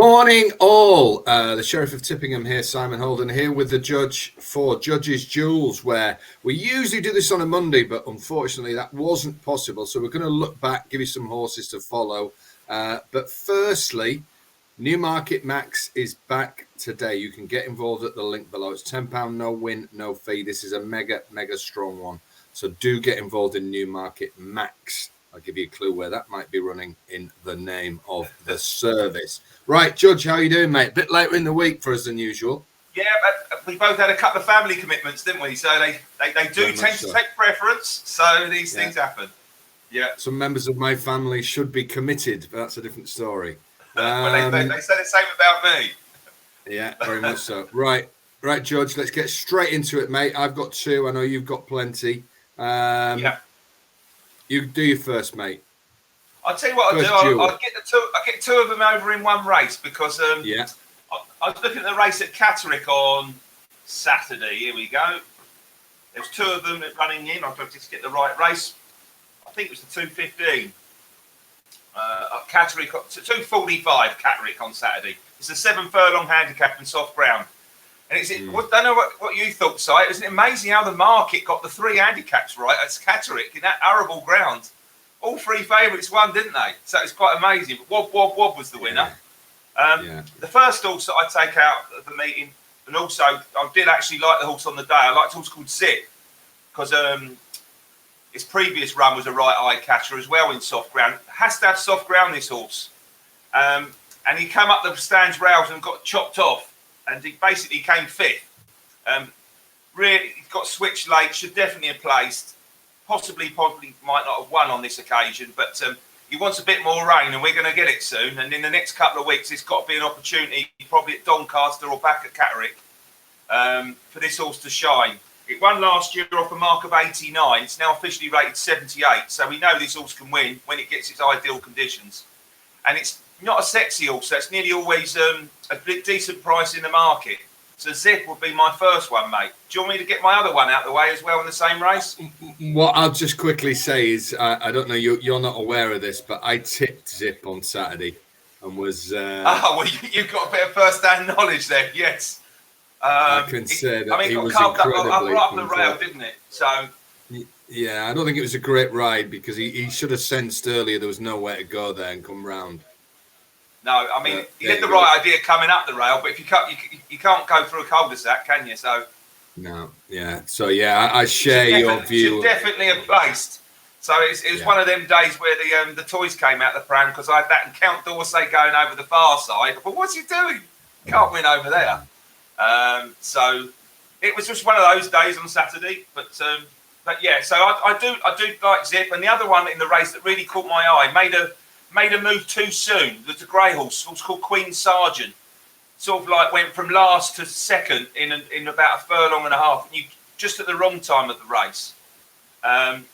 Morning all, the Sheriff of Tippingham here, Simon Holden here with the judge for Judge's Duels, where we usually do this on a Monday, but unfortunately that wasn't possible. So we're going to look back, give you some horses to follow. But firstly, Newmarketmax is back today. You can get involved at the link below. It's £10, no win, no fee. This is a mega strong one. So do get involved in Newmarketmax. I'll give you a clue where that might be running in the name of the service. Right, Judge, how you doing, mate? A bit later in the week for us than usual. Yeah, but we both had a couple of family commitments, didn't we? So they do tend to take preference. So these things happen. Yeah. Some members of my family should be committed, but that's a different story. Well, they say the same about me. Yeah, very much so. Right, Judge, let's get straight into it, mate. I've got two. I know you've got plenty. Yeah. You do your first, mate. I'll tell you what I'll get two of them over in one race because I was looking at the race at Catterick on Saturday. Here we go. There's two of them running in. I'll just get the right race. I think it was the 2:15. Catterick, 2:45 Catterick on Saturday. It's a 7 furlong handicap and soft ground. And I don't know what you thought, Si. Isn't it amazing how the market got the three handicaps right at Catterick in that arable ground? All three favourites won, didn't they? So it's quite amazing. But Wob was the winner. The first horse that I take out of the meeting, and also I did actually like the horse on the day. I liked a horse called Zip because his previous run was a right eye catcher as well in soft ground. Has to have soft ground, this horse. And he came up the stands rails and got chopped off. And he basically came fifth. Really, he got switched late. Should definitely have placed. Possibly might not have won on this occasion. But he wants a bit more rain, and we're going to get it soon. And in the next couple of weeks, it's got to be an opportunity, probably at Doncaster or back at Catterick, for this horse to shine. It won last year off a mark of 89. It's now officially rated 78. So we know this horse can win when it gets its ideal conditions. And it's not a sexy horse, so it's nearly always a decent price in the market. So Zip would be my first one, mate. Do you want me to get my other one out of the way as well in the same race? What I'll just quickly say is, I don't know, you're not aware of this, but I tipped Zip on Saturday and was... Oh, well, you've got a bit of first-hand knowledge there, yes. I can say that he was incredibly... right up the rail, didn't it? So... Yeah, I don't think it was a great ride because he should have sensed earlier there was nowhere to go there and come round. No, I mean, he had the right idea coming up the rail, but if you can't go through a cul-de-sac, can you? So no, yeah. So yeah, I share your view. Should definitely have placed. So it was one of them days where the toys came out the pram because I had that and Count Dorsey going over the far side. But what's he doing? Can't win over there. So it was just one of those days on Saturday. But yeah, so I do like Zip, and the other one in the race that really caught my eye made a move too soon. There's a grey horse. It was called Queen Sergeant. Sort of like went from last to second in about a furlong and a half, and you just at the wrong time of the race. And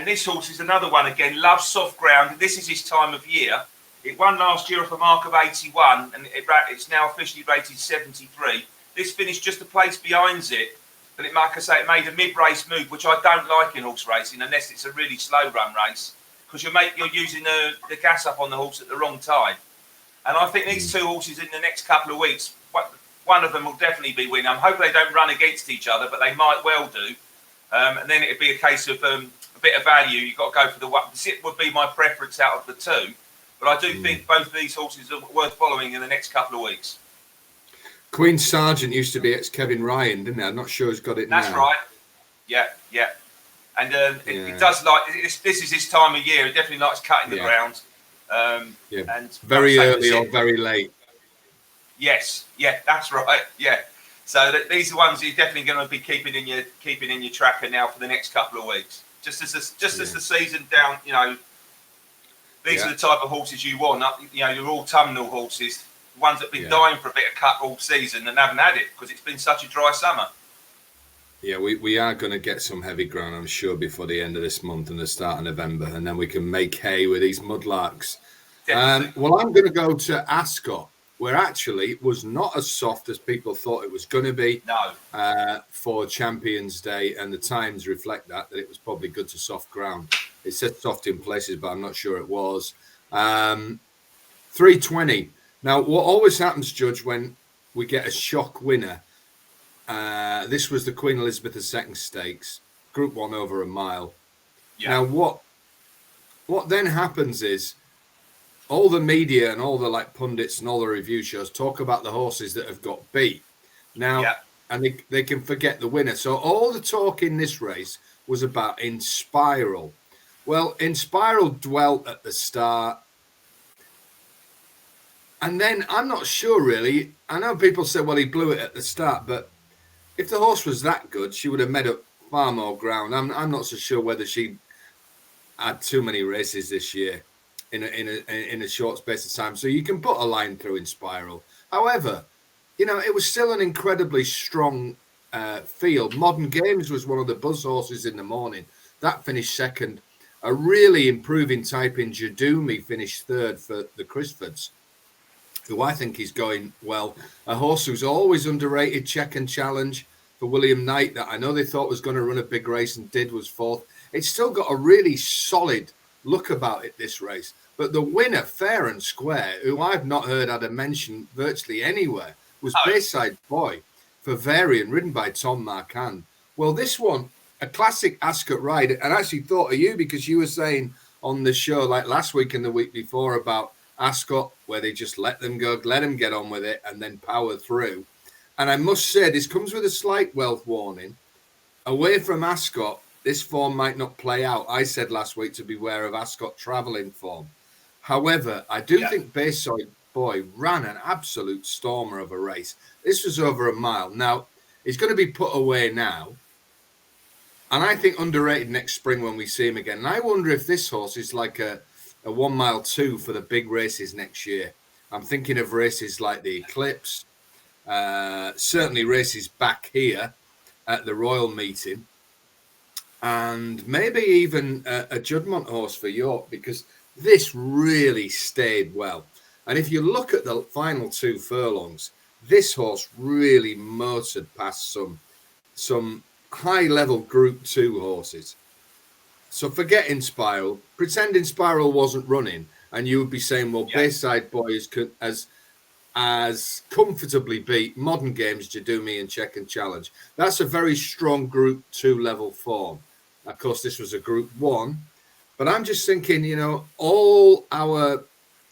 this horse is another one again. Loves soft ground. This is his time of year. It won last year off a mark of 81, and it's now officially rated 73. This finished just a place behind it, but like I say, it made a mid-race move, which I don't like in horse racing unless it's a really slow run race. Because you're using the gas up on the horse at the wrong time. And I think these two horses in the next couple of weeks, one of them will definitely be winning. I'm hoping they don't run against each other, but they might well do. And then it'd be a case of a bit of value. You've got to go for the one. Zip would be my preference out of the two. But I do think both of these horses are worth following in the next couple of weeks. Queen Sergeant used to be ex-Kevin Ryan, didn't it? I'm not sure who's got it now. That's right. Yeah. And it does like this is his time of year. It definitely likes cutting the ground. And very early or very late. Yes, that's right. Yeah. So these are ones you're definitely going to be keeping in your tracker now for the next couple of weeks. Just as the season down, these are the type of horses you want. Your autumnal horses, ones that've been dying for a bit of cut all season and haven't had it because it's been such a dry summer. Yeah, we are going to get some heavy ground, I'm sure, before the end of this month and the start of November, and then we can make hay with these mudlarks. Well, I'm going to go to Ascot, where actually it was not as soft as people thought it was going to be for Champions Day, and the times reflect that it was probably good to soft ground. It said soft in places, but I'm not sure it was. 320. Now, what always happens, Judge, when we get a shock winner, this was the Queen Elizabeth II Stakes, Group 1 over a mile. Yeah. Now, what then happens is all the media and all the like pundits and all the review shows talk about the horses that have got beat. Now, Yeah. and they can forget the winner. So all the talk in this race was about Inspiral. Well, Inspiral dwelt at the start. And then I'm not sure, really. I know people say, well, he blew it at the start, but if the horse was that good, she would have made up far more ground. I'm not so sure whether she had too many races this year in a short space of time. So you can put a line through Inspiral. However, you know, it was still an incredibly strong field. Modern Games was one of the buzz horses in the morning. That finished second. A really improving type in Jadumi finished third for the Crisfords, who I think is going well. A horse who's always underrated, Check and Challenge for William Knight, that I know they thought was going to run a big race and did, was fourth. It's still got a really solid look about it, this race. But the winner, fair and square, who I've not heard had a mention virtually anywhere, was Bayside Boy for Varian, ridden by Tom Marquand. Well, this one, a classic Ascot ride, and I actually thought of you because you were saying on the show like last week and the week before about Ascot, where they just let them go, let them get on with it, and then power through. And I must say, this comes with a slight wealth warning. Away from Ascot, this form might not play out. I said last week to beware of Ascot travelling form. However, I do think Bayside Boy ran an absolute stormer of a race. This was over a mile. Now, he's going to be put away now. And I think underrated next spring when we see him again. And I wonder if this horse is like a 1 mile 2 for the big races next year. I'm thinking of races like the Eclipse, certainly races back here at the Royal Meeting, and maybe even a Juddmonte horse for York, because this really stayed well. And if you look at the final 2 furlongs, this horse really motored past some high-level Group 2 horses. So forget Inspiral, pretend Inspiral wasn't running, and you would be saying, well, Bayside Boy as comfortably beat Modern Games, Jadumi and Check and Challenge. That's a very strong Group 2 level form. Of course, this was a Group 1, but I'm just thinking, you know, all our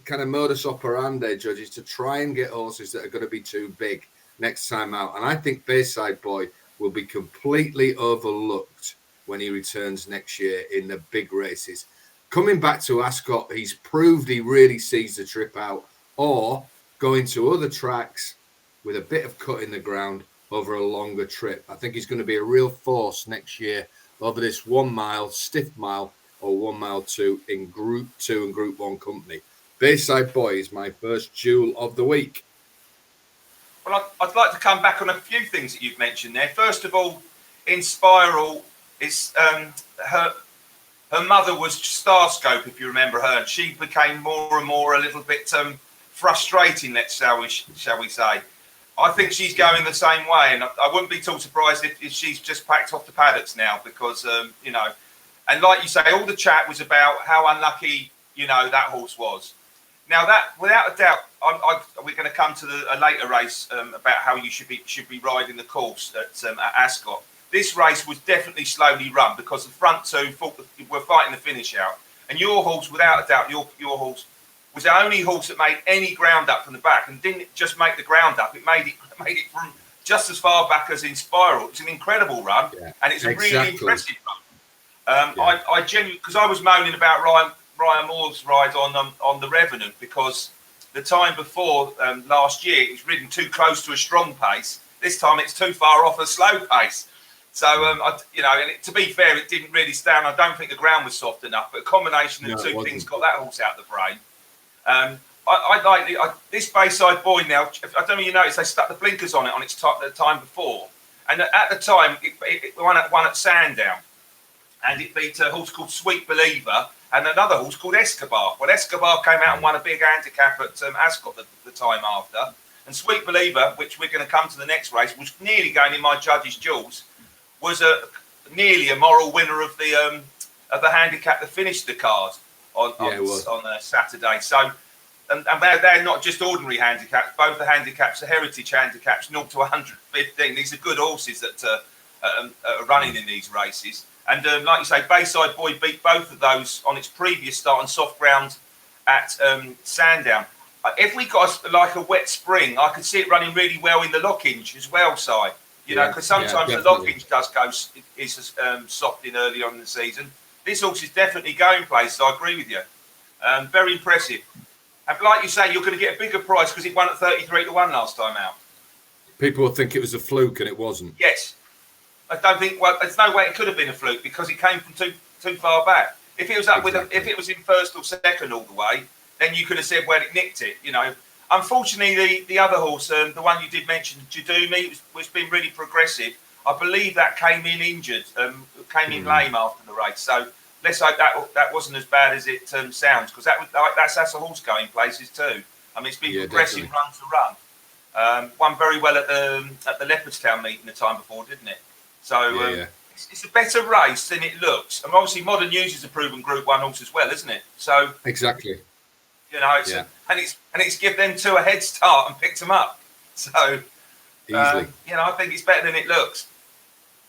kind of modus operandi, judges, to try and get horses that are going to be too big next time out. And I think Bayside Boy will be completely overlooked when he returns next year in the big races. Coming back to Ascot, he's proved he really sees the trip out, or going to other tracks with a bit of cut in the ground over a longer trip. I think he's going to be a real force next year over this 1 mile, stiff mile, or 1 mile 2 in Group 2 and Group 1 company. Bayside Boy is my first jewel of the week. Well, I'd like to come back on a few things that you've mentioned there. First of all, Inspiral is her mother was Starscope, if you remember her, and she became more and more a little bit frustrating, shall we say. I think she's going the same way, and I wouldn't be too surprised if she's just packed off the paddocks now, because you know, and like you say, all the chat was about how unlucky, you know, that horse was. Now that, without a doubt, we're going to come to a later race about how you should be riding the course at Ascot. This race was definitely slowly run because the front 2 were fighting the finish out, and your horse, without a doubt, your horse was the only horse that made any ground up from the back, and didn't just make the ground up; it made it from just as far back as Inspiral. It's an incredible run, and it's a really impressive run. I genuinely, because I was moaning about Ryan Moore's ride on the Revenant, because the time before last year it was ridden too close to a strong pace. This time it's too far off a slow pace. So you know, and to be fair, it didn't really stand. I don't think the ground was soft enough, but a combination of two things got that horse out of the frame. I like this Bayside Boy now. I don't know if you noticed, they stuck the blinkers on it on its the time before, and at the time it won at Sandown, and it beat a horse called Sweet Believer and another horse called Escobar. Well, Escobar came out and won a big handicap at Ascot the time after, and Sweet Believer, which we're going to come to the next race, was nearly going in my judge's jewels, was nearly a moral winner of the handicap that finished the card on Saturday. So and they're not just ordinary handicaps. Both the handicaps are heritage handicaps, 0 to 115. These are good horses that are running in these races. And like you say, Bayside Boy beat both of those on its previous start on soft ground at Sandown. If we got a wet spring, I could see it running really well in the Lock-Inch as well, Si. You know, because sometimes the Lock-Inch does go is soft in early on in the season. This horse is definitely going places. I agree with you. Very impressive. And like you say, you're going to get a bigger price because it won at 33 to 1 last time out. People will think it was a fluke, and it wasn't. Yes. I don't think. Well, there's no way it could have been a fluke because it came from too far back. If it was up if it was in first or second all the way, then you could have said, well, it nicked it. You know. Unfortunately, the other horse, the one you did mention, Jadumi, was been really progressive. I believe that came in injured, came in lame after the race. So let's hope that wasn't as bad as it sounds, because that's a horse going places too. I mean, it's been progressive run to run. Won very well at the Leopardstown meeting the time before, didn't it? So it's a better race than it looks. And obviously, Modern News is a proven Group 1 horse as well, isn't it? So exactly. You know, it's give them two a head start and picked them up. So easily. You know, I think it's better than it looks.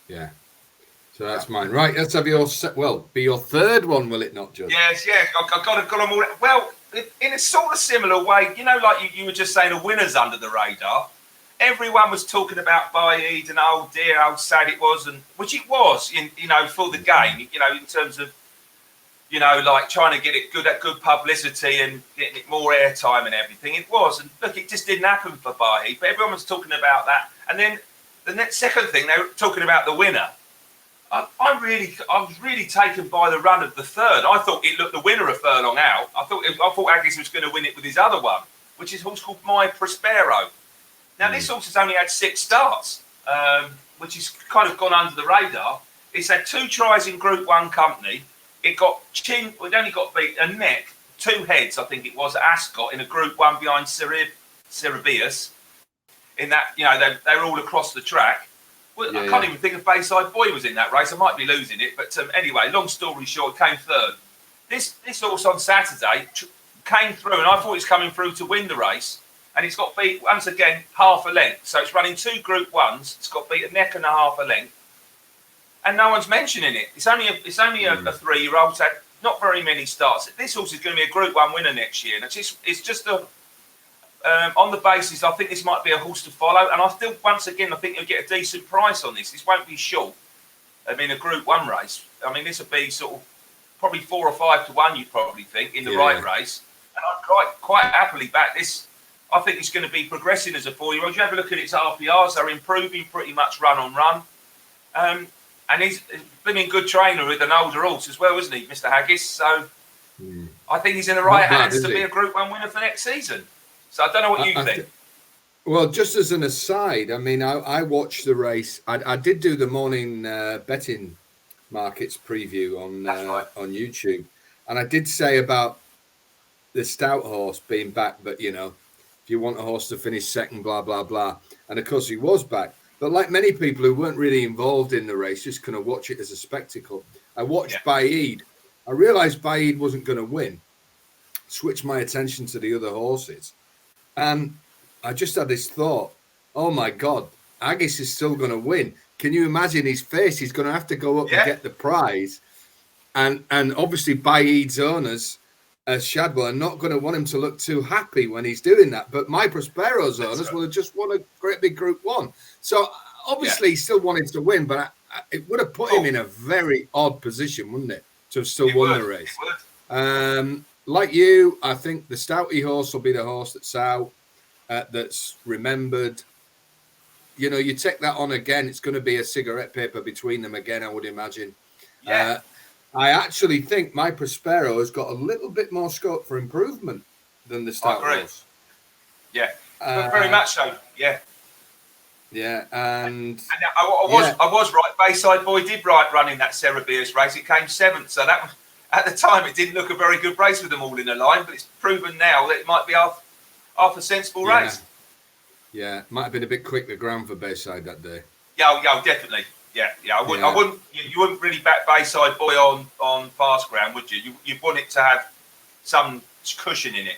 Yeah. So that's mine. Right, let's have be your third one, will it not, Judge? Yes, I've got them all. Well, in a sort of similar way, you know, like you were just saying, the winners under the radar. Everyone was talking about Baid and oh dear, how sad it was, and which it was, for the game, in terms of, like trying to get it good publicity and getting it more airtime and everything. It was, and look, it just didn't happen for Baid, but everyone was talking about that. And then the next second thing, they were talking about the winner. I was really taken by the run of the third. I thought it looked the winner a furlong out. I thought Aggis was going to win it with his other one, which is a horse called My Prospero. Now, this horse has only had 6 starts, which has kind of gone under the radar. It's had 2 tries in Group 1 company. It only got beat a neck, 2 heads, I think it was, at Ascot in a Group 1 behind Cerebeus. In that, they're all across the track. Well, I can't even think if Bayside Boy was in that race. I might be losing it. But anyway, long story short, came third. This horse on Saturday came through, and I thought he was coming through to win the race. And it's got beat, once again, half a length. So it's running 2 Group 1s. It's got beat a neck and a half a length. And no one's mentioning it. It's only a 3-year-old. So not very many starts. This horse is going to be a Group 1 winner next year. And it's just on the basis, I think this might be a horse to follow. And I think you'll get a decent price on this. This won't be short. I mean, a Group 1 race. I mean, this will be sort of probably 4 or 5 to 1, you'd probably think, in the right race. And I'd quite happily back this. I think it's going to be progressing as a 4-year-old. You have a look at its RPRs; they're improving pretty much run on run. And he's been in good trainer with an older horse as well, isn't he, Mr. Haggis? So I think he's in the right hands to be a Group 1 winner for next season. So I don't know what you think. Well, just as an aside, I mean, I watched the race. I did do the morning betting markets preview on YouTube, and I did say about the stout horse being back, but if you want a horse to finish second, blah, blah, blah. And of course he was back. But like many people who weren't really involved in the race, just kind of watch it as a spectacle. I watched Baid. I realized Baid wasn't going to win. Switched my attention to the other horses. And I just had this thought, oh my God, Aggis is still going to win. Can you imagine his face? He's going to have to go up and get the prize. And obviously Baid's owners, Shadwell, are not going to want him to look too happy when he's doing that. But My Prospero's owners will have just won a great big Group 1. So obviously he still wanted to win, but it would have put him in a very odd position, wouldn't it, to have still won the race? Like you, I think the Stouty horse will be the horse that's out, that's remembered. You take that on again, it's going to be a cigarette paper between them again, I would imagine. Yeah. I actually think My Prospero has got a little bit more scope for improvement than the Stout horse. Yeah, very much so. Yeah. Yeah, and I was right. Bayside Boy did run in that Cerebeus race. It came 7th, so that was, at the time it didn't look a very good race with them all in a line. But it's proven now that it might be half a sensible race. Yeah, might have been a bit quick the ground for Bayside that day. Yeah, definitely. Yeah. I wouldn't. You wouldn't really back Bayside Boy on fast ground, would you? You'd want it to have some cushion in it.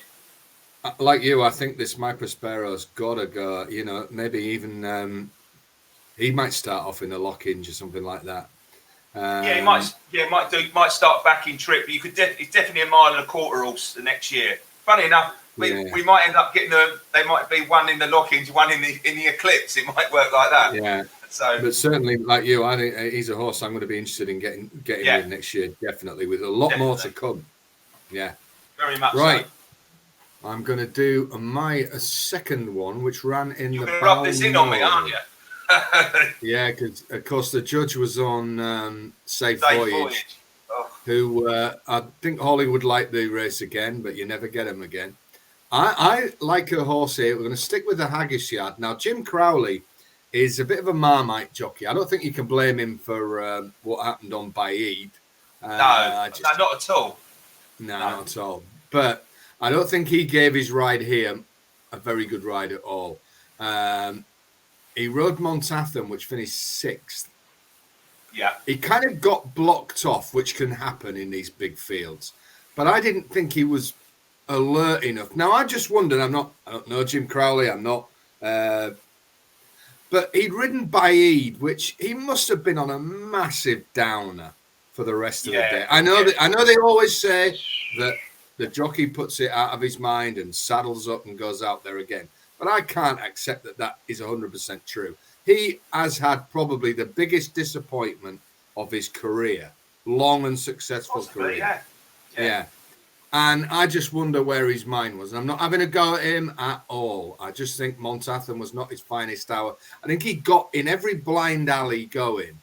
Like you, I think this My Prospero's got to go. You know, maybe even he might start off in a lock-in or something like that. Yeah, he might. Yeah, might start back in trip. But you could. It's definitely a mile and a quarter horse the next year. Funny enough, we might end up getting they might be one in the lock-ins, one in the Eclipse. It might work like that. Yeah. So, but certainly, like you, I think he's a horse I'm going to be interested in getting with next year. Definitely, with a lot more to come. Yeah. Very much. Right. So. I'm going to do my second one, which ran in You're the. You're going to rub this in on me, aren't you? Yeah, because of course the judge was on Safe Voyage. Oh. Who I think Holly would like the race again, but you never get him again. I like a horse here. We're going to stick with the Haggis Yard. Now, Jim Crowley is a bit of a Marmite jockey. I don't think you can blame him for what happened on Baaeed. No, not at all. No, not at all. But I don't think he gave his ride here a very good ride at all. He rode Montatham, which finished 6th. Yeah. He kind of got blocked off, which can happen in these big fields. But I didn't think he was alert enough. Now, I just wondered, I don't know Jim Crowley, I'm not. But he'd ridden Baaeed, which he must have been on a massive downer for the rest of the day. I know they always say that the jockey puts it out of his mind and saddles up and goes out there again. But I can't accept that is 100% true. He has had probably the biggest disappointment of his career, long and successful career. Yeah. And I just wonder where his mind was. And I'm not having a go at him at all. I just think Montatham was not his finest hour. I think he got in every blind alley going.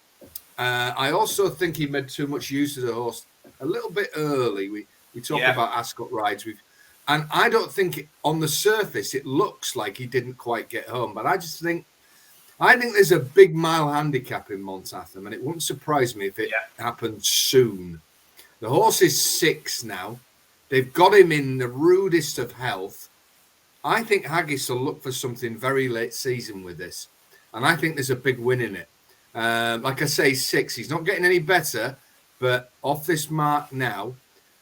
I also think he made too much use of the horse a little bit early. We talk about Ascot rides. And I don't think on the surface it looks like he didn't quite get home. But I think there's a big mile handicap in Montatham, and it wouldn't surprise me if it happens soon. The horse is 6 now. They've got him in the rudest of health. I think Haggis will look for something very late season with this. And I think there's a big win in it. Like I say, 6. He's not getting any better, but off this mark now.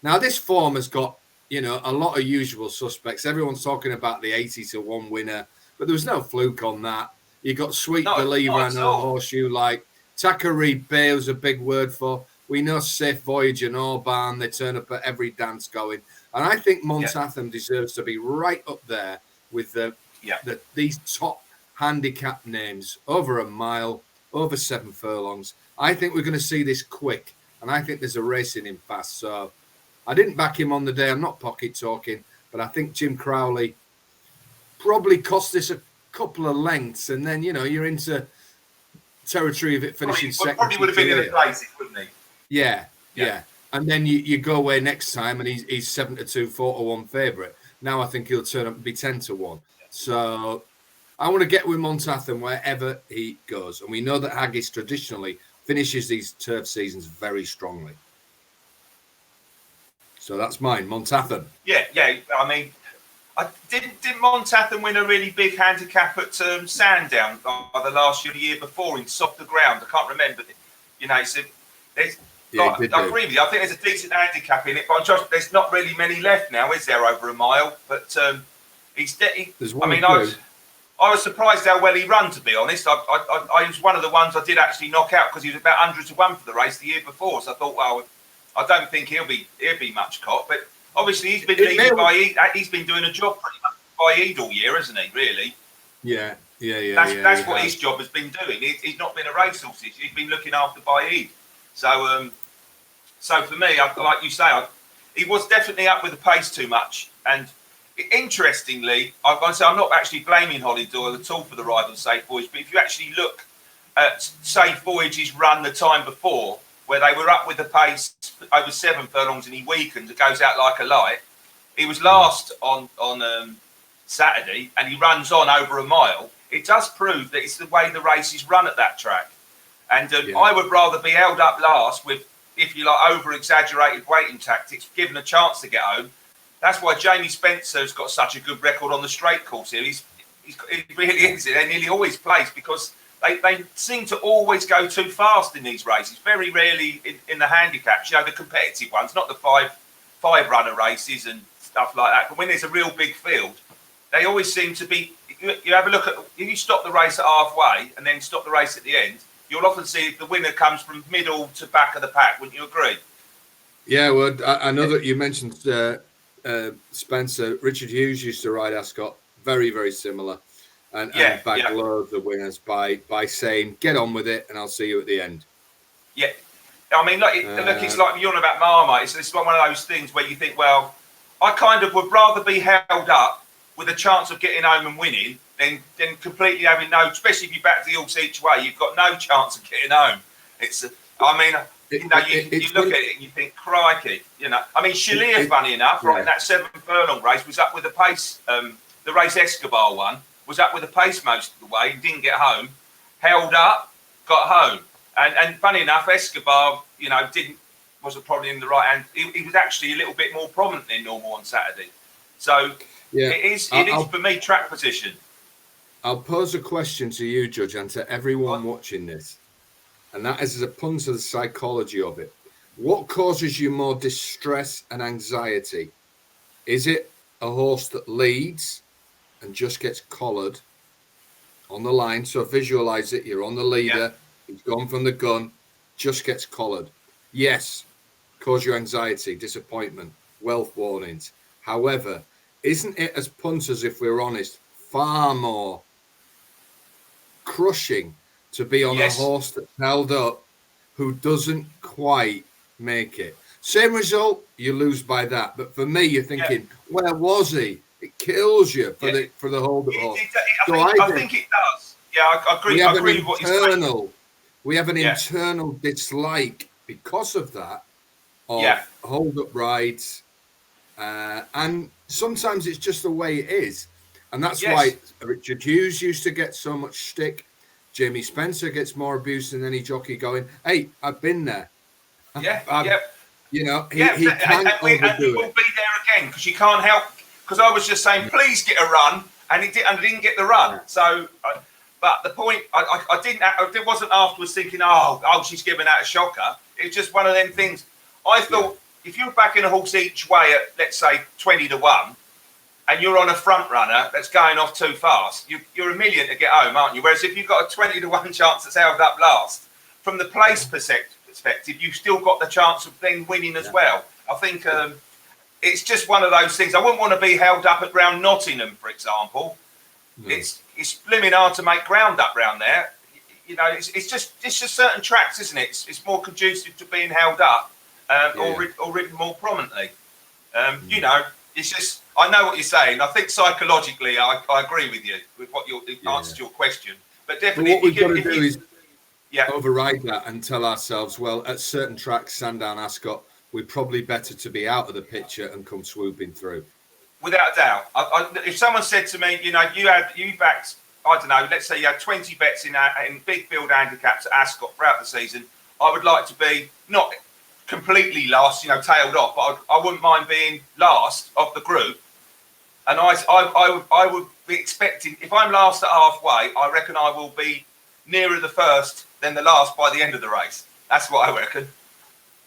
Now, this form has got, a lot of usual suspects. Everyone's talking about the 80-1 winner, but there was no fluke on that. You got Sweet Believer and No Horseshoe, like Takari Bay was a big word for. We know Safe Voyage and Orban, they turn up at every dance going. And I think Montatham deserves to be right up there with these top handicap names, over a mile, over 7 furlongs. I think we're going to see this quick, and I think there's a race in him fast. So I didn't back him on the day. I'm not pocket talking, but I think Jim Crowley probably cost this a couple of lengths, and then, you're into territory of it finishing second. Probably would have been in the place, wouldn't he? Yeah. And then you go away next time, and he's 7-2, 4-1 favourite. Now I think he'll turn up and be 10-1. So I want to get with Montatham wherever he goes. And we know that Haggis traditionally finishes these turf seasons very strongly. So that's mine, Montatham. Yeah. I mean, didn't Montatham win a really big handicap at Sandown the last year, the year before in softer ground? I can't remember. I agree with you. I think there's a decent handicap in it, but there's not really many left now, is there, over a mile? But I was surprised how well he ran, to be honest. I was one of the ones I did actually knock out because he was about 100-1 for the race the year before. So I thought, well, I don't think he'll be much caught. But obviously he's been leading Baaeed. He's been doing a job pretty much Baaeed all year, hasn't he? Really? Yeah. That's what his job has been doing. He's not been a racehorse. He's been looking after Baaeed. So for me, like you say, he was definitely up with the pace too much. And interestingly, I'm not actually blaming Holly Doyle at all for the ride on Safe Voyage. But if you actually look at Safe Voyage's run the time before, where they were up with the pace over 7 furlongs and he weakened, it goes out like a light. He was last on Saturday and he runs on over a mile. It does prove that it's the way the race is run at that track. And I would rather be held up last with, if you like, over-exaggerated waiting tactics, given a chance to get home. That's why Jamie Spencer's got such a good record on the straight course here. He really is. They nearly always place because they seem to always go too fast in these races. Very rarely in the handicaps, the competitive ones, not the five runner races and stuff like that. But when there's a real big field, they always seem to be. You have a look at, if you stop the race at halfway and then stop the race at the end, you'll often see the winner comes from middle to back of the pack. Wouldn't you agree? Yeah, well, I know that you mentioned Spencer. Richard Hughes used to ride Ascot, very, very similar, and back loads of winners by saying, "Get on with it, and I'll see you at the end." Yeah, I mean, look, it's like you're on about Marmite. So it's one of those things where you think, well, I kind of would rather be held up with a chance of getting home and winning than completely having no, especially if you back the horse each way, you've got no chance of getting home. It's, I mean, you look at it and you think, crikey, you know. I mean, Chalier, funny enough, right, in that 7 furlong race, was up with the pace. The race Escobar won, was up with the pace most of the way, didn't get home, held up, got home. And funny enough, Escobar, you know, wasn't probably in the right hand. He was actually a little bit more prominent than normal on Saturday. So it is for me track position. I'll pose a question to you, Judge, and to everyone watching this, and that is as a pun to the psychology of it. What causes you more distress and anxiety? Is it a horse that leads and just gets collared on the line? So visualize it. You're on the leader. He's gone from the gun, just gets collared. Yes, cause you anxiety, disappointment, wealth warnings. However, isn't it, as punters, if we're honest, far more crushing to be on a horse that's held up who doesn't quite make it? Same result, you lose by that. But for me, you're thinking, where was he? It kills you for the hold up horse. I think it does. Yeah, I agree. I agree with what you're saying. We have an internal dislike because of that of hold-up rides, and sometimes it's just the way it is, and that's why Richard Hughes used to get so much stick. Jamie Spencer gets more abuse than any jockey going, "Hey, I've been there." You know, he can't overdo it. And he will be there again because you can't help. Because I was just saying, please get a run, and he didn't get the run. So. But the point, I wasn't afterwards thinking, oh, she's giving out a shocker. It's just one of them things. I thought if you're backing a horse each way at, let's say, 20-1, and you're on a front runner that's going off too fast, you're a million to get home, aren't you? Whereas if you've got a 20-1 chance that's held up last, from the place perspective, you've still got the chance of then winning as well. I think it's just one of those things. I wouldn't want to be held up at round Nottingham, for example. It's blooming hard to make ground up round there. You know, it's just certain tracks, isn't it? It's more conducive to being held up or ridden more prominently. You know, it's just, I know what you're saying. I think psychologically, I agree with you with what your answer to your question. But definitely, what we've got to do is override that and tell ourselves, well, at certain tracks, Sandown, Ascot, we're probably better to be out of the picture and come swooping through. Without a doubt. If someone said to me, you know, you backed, I don't know, let's say you had 20 bets in big field handicaps at Ascot throughout the season, I would like to be not completely last, you know, tailed off, but I wouldn't mind being last of the group. And I would be expecting, if I'm last at halfway, I reckon I will be nearer the first than the last by the end of the race. That's what I reckon.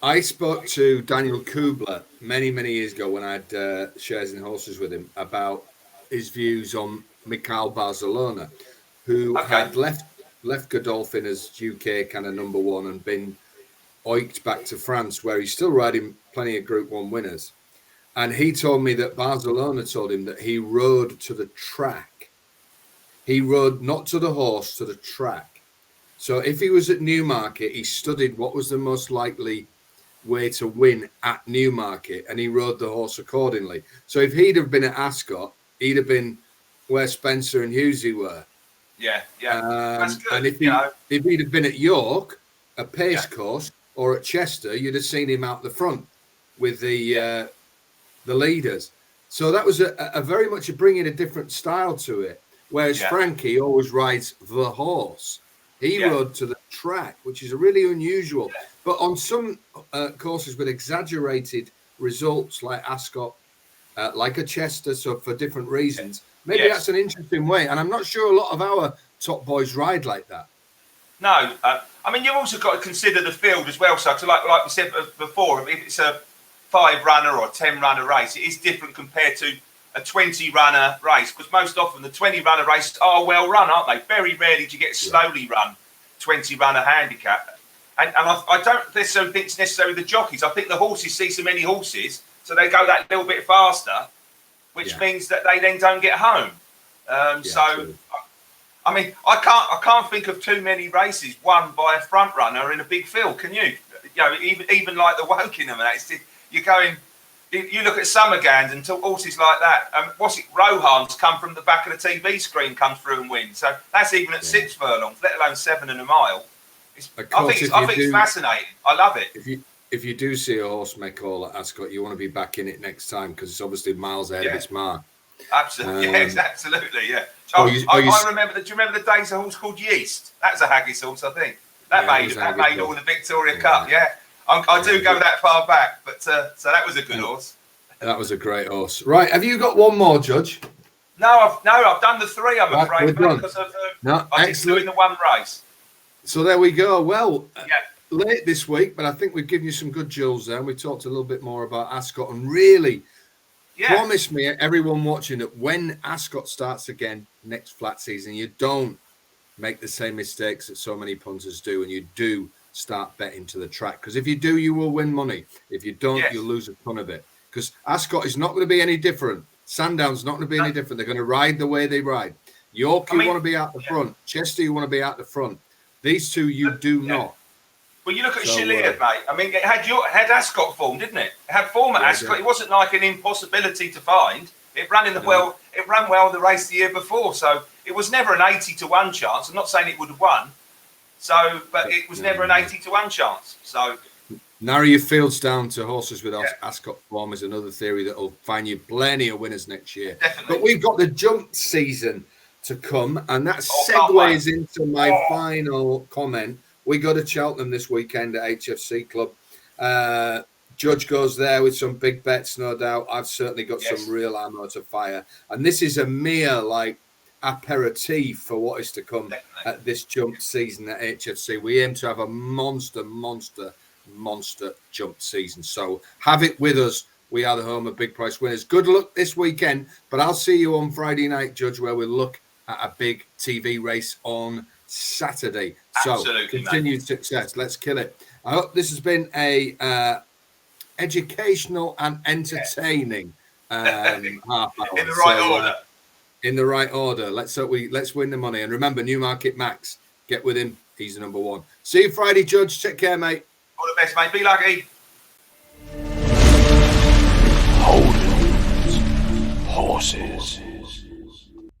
I spoke to Daniel Kubler many, many years ago when I had shares in horses with him about his views on Mikhail Barcelona, who had left Godolphin as UK kind of number one and been oiked back to France, where he's still riding plenty of Group 1 winners. And he told me that Barcelona told him that he rode to the track. He rode not to the horse, to the track. So if he was at Newmarket, he studied what was the most likely way to win at Newmarket, and he rode the horse accordingly. So if he'd have been at Ascot, he'd have been where Spencer and Hughesy were. That's good. And if he'd have been at York, a pace course, or at Chester, you'd have seen him out the front with the leaders. So that was a very much bringing a different style to it. Whereas Frankie always rides the horse. He rode to the track, which is really unusual. But on some courses with exaggerated results like Ascot, like a Chester, so for different reasons, maybe that's an interesting way. And I'm not sure a lot of our top boys ride like that. No, I mean, you've also got to consider the field as well. So, like we said before, if 5-runner or 10-runner race, it is different compared to a 20-runner race, because most often the 20-runner races are well run, aren't they? Very rarely do you get a slowly run 20-runner handicap. And I don't necessarily think it's necessarily the jockeys. I think the horses see so many horses, so they go that little bit faster, which means that they then don't get home. True. I mean, I can't think of too many races won by a front runner in a big field. Can you? You know, even like the Wokingham and that. You're going. You look at Summergand and horses like that. Rohan's come from the back of the TV screen, come through and win. So that's even at 6 furlongs, let alone 7 and a mile. I think it's fascinating. I love it. If you do see a horse make all at Ascot, you want to be back in it next time, because it's obviously miles ahead of its mark. Absolutely, absolutely, yeah. I remember. Do you remember the days a horse called Yeast? That was a haggis horse, I think. That made all the Victoria Cup. Yeah, I do go that far back, but so that was a good horse. That was a great horse. Right, have you got one more, Judge? No, I've done the 3. I'm afraid, because I did 2 in the 1 race. So there we go. Well, late this week, but I think we've given you some good jewels there. And we talked a little bit more about Ascot, and really promise me, everyone watching, that when Ascot starts again next flat season, you don't make the same mistakes that so many punters do, and you do start betting to the track. Because if you do, you will win money. If you don't, you'll lose a ton of it. Because Ascot is not going to be any different. Sandown's not going to be any different. They're going to ride the way they ride. York, you want to be out the front. Chester, you want to be out the front. These two, you do not. Well, you look at Chillier, mate. I mean, it had Ascot form, didn't it? It had form at Ascot. Yeah. It wasn't like an impossibility to find. It ran It ran well the race the year before, so it was never an 80-1 chance. I'm not saying it would have won. But it was never an 80-1 chance. So narrow your fields down to horses with Ascot form is another theory that will find you plenty of winners next year. Definitely. But we've got the jump season to come, and that segues into my final comment. We go to Cheltenham this weekend at HFC Club. Judge goes there with some big bets, no doubt. I've certainly got some real ammo to fire, and this is a mere aperitif for what is to come at this jump season at HFC. We aim to have a monster jump season, so have it with us. We are the home of big price winners. Good luck this weekend, but I'll see you on Friday night, Judge, where we'll look at a big TV race on Saturday. Absolutely, so continued success. Let's kill it. I hope this has been a educational and entertaining half hour. In the right order. In the right order. Let's win the money. And remember, Newmarketmax, get with him. He's the number 1. See you Friday, Judge. Take care, mate. All the best, mate. Be lucky. HOLDENS. Horses.